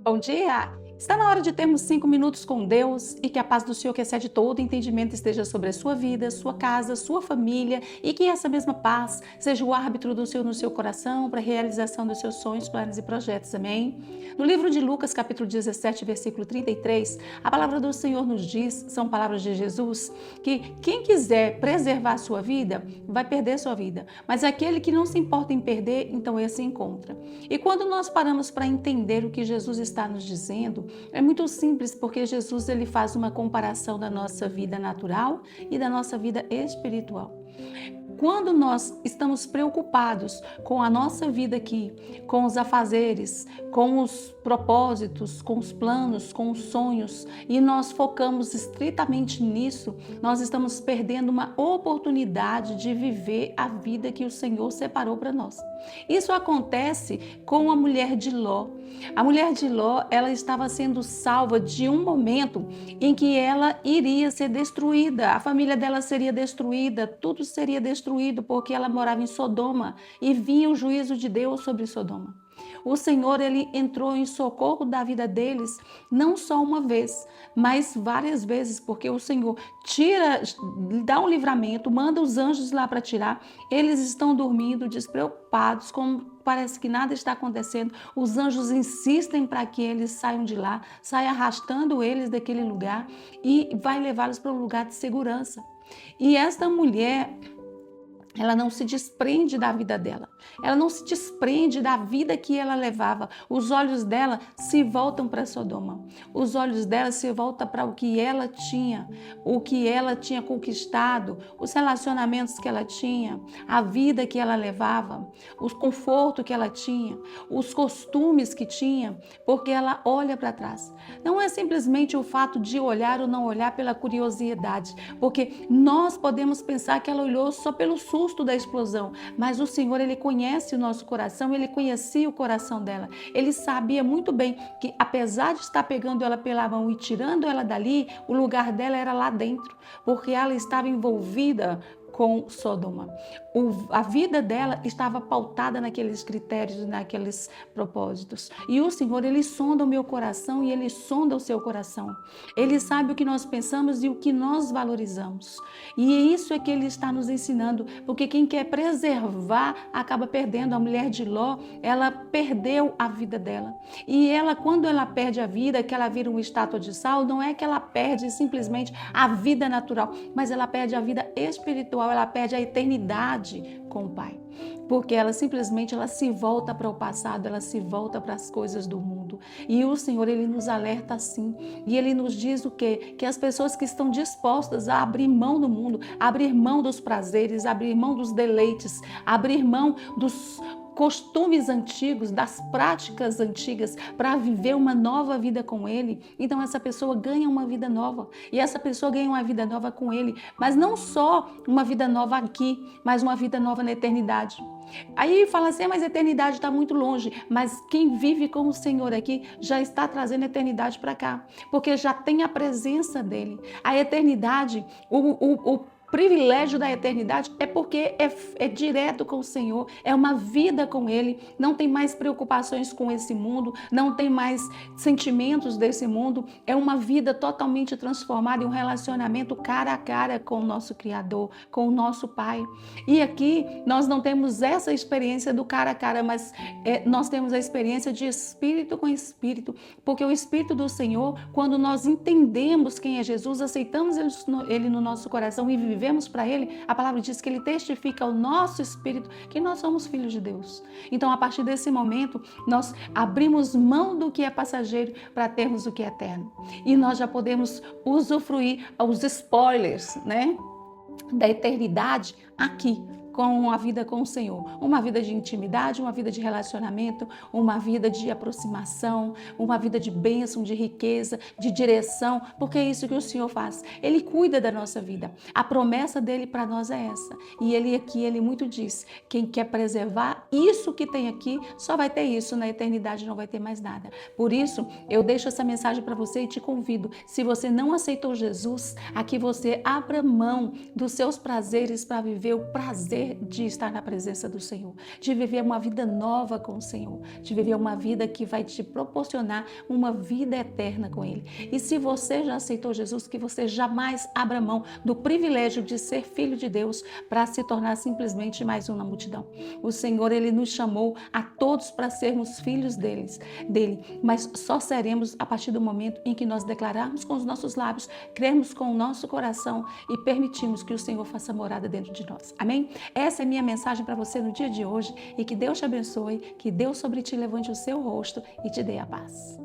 Bom dia! Está na hora de termos 5 minutos com Deus e que a paz do Senhor, que excede todo entendimento, esteja sobre a sua vida, sua casa, sua família e que essa mesma paz seja o árbitro do Senhor no seu coração para a realização dos seus sonhos, planos e projetos. Amém? No livro de Lucas, capítulo 17, versículo 33, a palavra do Senhor nos diz, são palavras de Jesus, que quem quiser preservar a sua vida, vai perder sua vida. Mas aquele que não se importa em perder, então esse encontra. E quando nós paramos para entender o que Jesus está nos dizendo, é muito simples, porque Jesus ele faz uma comparação da nossa vida natural e da nossa vida espiritual. Quando nós estamos preocupados com a nossa vida aqui, com os afazeres, com os propósitos, com os planos, com os sonhos, e nós focamos estritamente nisso, nós estamos perdendo uma oportunidade de viver a vida que o Senhor separou para nós. Isso acontece com a mulher de Ló. A mulher de Ló, ela estava sendo salva de um momento em que ela iria ser destruída, a família dela seria destruída, tudo seria destruído porque ela morava em Sodoma e vinha o juízo de Deus sobre Sodoma. O Senhor, ele entrou em socorro da vida deles, não só uma vez, mas várias vezes, porque o Senhor dá um livramento, manda os anjos lá para tirar, eles estão dormindo, despreocupados, como parece que nada está acontecendo, os anjos insistem para que eles saiam de lá, saiam arrastando eles daquele lugar e vai levá-los para um lugar de segurança. E esta mulher, ela não se desprende da vida dela. Ela não se desprende da vida que ela levava. Os olhos dela se voltam para Sodoma. Os olhos dela se voltam para o que ela tinha conquistado, os relacionamentos que ela tinha, a vida que ela levava, o conforto que ela tinha, os costumes que tinha, porque ela olha para trás. Não é simplesmente o fato de olhar ou não olhar pela curiosidade, porque nós podemos pensar que ela olhou só pelo susto da explosão, mas o Senhor, ele conhece o nosso coração, ele conhecia o coração dela, ele sabia muito bem que apesar de estar pegando ela pela mão e tirando ela dali, o lugar dela era lá dentro, porque ela estava envolvida com Sodoma. A vida dela estava pautada naqueles critérios, naqueles propósitos. E o Senhor, ele sonda o meu coração e ele sonda o seu coração. Ele sabe o que nós pensamos e o que nós valorizamos. E isso é que ele está nos ensinando, porque quem quer preservar acaba perdendo. A mulher de Ló, ela perdeu a vida dela. E ela, quando ela perde a vida, que ela vira uma estátua de sal, não é que ela perde simplesmente a vida natural, mas ela perde a vida espiritual, ela perde a eternidade com o Pai, porque ela simplesmente se volta para o passado, ela se volta para as coisas do mundo. E o Senhor, ele nos alerta assim, e ele nos diz o quê? Que as pessoas que estão dispostas a abrir mão do mundo, abrir mão dos prazeres, abrir mão dos deleites, abrir mão dos costumes antigos, das práticas antigas, para viver uma nova vida com Ele, então essa pessoa ganha uma vida nova. E essa pessoa ganha uma vida nova com Ele, mas não só uma vida nova aqui, mas uma vida nova na eternidade. Aí fala assim, mas a eternidade está muito longe, mas quem vive com o Senhor aqui já está trazendo a eternidade para cá, porque já tem a presença dEle. A eternidade, o privilégio da eternidade é porque é direto com o Senhor, é uma vida com Ele, não tem mais preocupações com esse mundo, não tem mais sentimentos desse mundo, é uma vida totalmente transformada em um relacionamento cara a cara com o nosso Criador, com o nosso Pai. E aqui nós não temos essa experiência do cara a cara, mas nós temos a experiência de espírito com espírito, porque o Espírito do Senhor, quando nós entendemos quem é Jesus, aceitamos Ele no nosso coração e vivemos para Ele, a palavra diz que Ele testifica ao nosso espírito que nós somos filhos de Deus. Então, a partir desse momento, nós abrimos mão do que é passageiro para termos o que é eterno. E nós já podemos usufruir os spoilers, né, da eternidade aqui, com a vida com o Senhor, uma vida de intimidade, uma vida de relacionamento, uma vida de aproximação, uma vida de bênção, de riqueza, de direção, porque é isso que o Senhor faz. Ele cuida da nossa vida. A promessa dele para nós é essa. E ele aqui, ele muito diz, quem quer preservar isso que tem aqui, só vai ter isso, na eternidade não vai ter mais nada. Por isso, eu deixo essa mensagem para você e te convido, se você não aceitou Jesus, aqui você abra mão dos seus prazeres para viver o prazer prazer de estar na presença do Senhor, de viver uma vida nova com o Senhor, de viver uma vida que vai te proporcionar uma vida eterna com Ele. E se você já aceitou Jesus, que você jamais abra mão do privilégio de ser filho de Deus para se tornar simplesmente mais um na multidão. O Senhor, Ele nos chamou a todos para sermos filhos dele, mas só seremos a partir do momento em que nós declararmos com os nossos lábios, crermos com o nosso coração e permitirmos que o Senhor faça morada dentro de nós. Amém? Essa é a minha mensagem para você no dia de hoje e que Deus te abençoe, que Deus sobre ti levante o seu rosto e te dê a paz.